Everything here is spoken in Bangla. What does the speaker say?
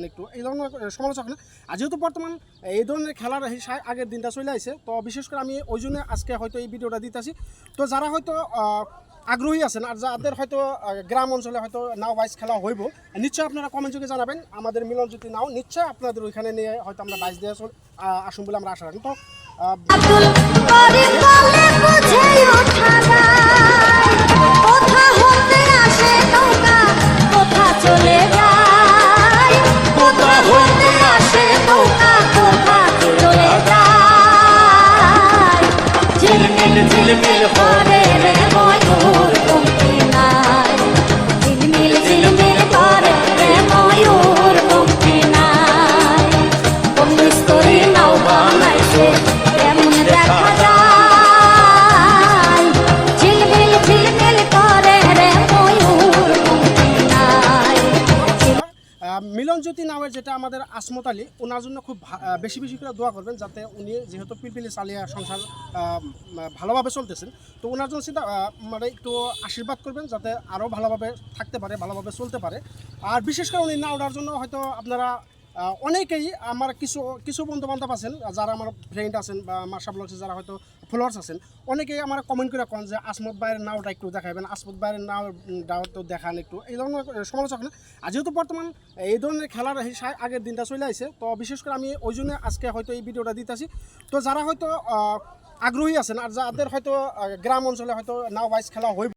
একটু এই ধরনের সমালোচক না। আর যেহেতু বর্তমান এই ধরনের খেলার আগের দিনটা চলে আসছে, তো বিশেষ করে আমি ওই জন্য আজকে হয়তো এই ভিডিওটা দিতেছি। তো যারা হয়তো আগ্রহী আছেন আর যাদের হয়তো গ্রাম অঞ্চলে হয়তো নাও বাইচ খেলা হইব, নিশ্চয়ই আপনারা কমেন্ট যুগে জানাবেন আমাদের মিলন জ্যোতি নাও নিশ্চয়ই আপনাদের ওইখানে নিয়ে হয়তো আমরা বাইচ দিয়ে আসুন বলে আমরা আশা রাখি। তো ঝিলমিল করে রে ময়ূর কমতি নাই, ঝিলমিল করে রে ময়ূর কমতি নাই। কমিস করে নাও বানাইছে কেমন দেখা যায়, ঝিলমিল করে রে ময়ূর কমতি নাই। মিলন জ্যোতি নামের যেটা আমাদের আসমত আলী, ওনার জন্য খুব বেশি বেশি করে দোয়া করবেন, যাতে উনি যেহেতু পিলপিলি চালিয়ে সংসার ভালোভাবে চলতেছেন, তো ওনার জন্য চিন্তা মানে একটু আশীর্বাদ করবেন যাতে আরও ভালোভাবে থাকতে পারে, ভালোভাবে চলতে পারে। আর বিশেষ করে উনি না ওঠার জন্য হয়তো আপনারা অনেকেই আমার কিছু বন্ধু বান্ধব আছেন, যারা আমার ফ্রেন্ড আছেন বা মার্শা ব্লগসে যারা হয়তো ফলোয়ার্স আছেন, অনেকেই আমার কমেন্ট করে কন যে আসমত ভাইয়ের নাওটা একটু দেখাবেন, আসমত ভাইয়ের নাওটাও তো দেখান একটু, এই ধরনের সমালোচক না। আর যেহেতু বর্তমান এই ধরনের খেলার আগের দিনটা চলে আসছে, তো বিশেষ করে আমি ওই জন্য আজকে হয়তো এই ভিডিওটা দিতেছি। তো যারা হয়তো আগ্রহী আছেন আর যাদের হয়তো গ্রাম অঞ্চলে হয়তো নাও বাইচ খেলা হইব।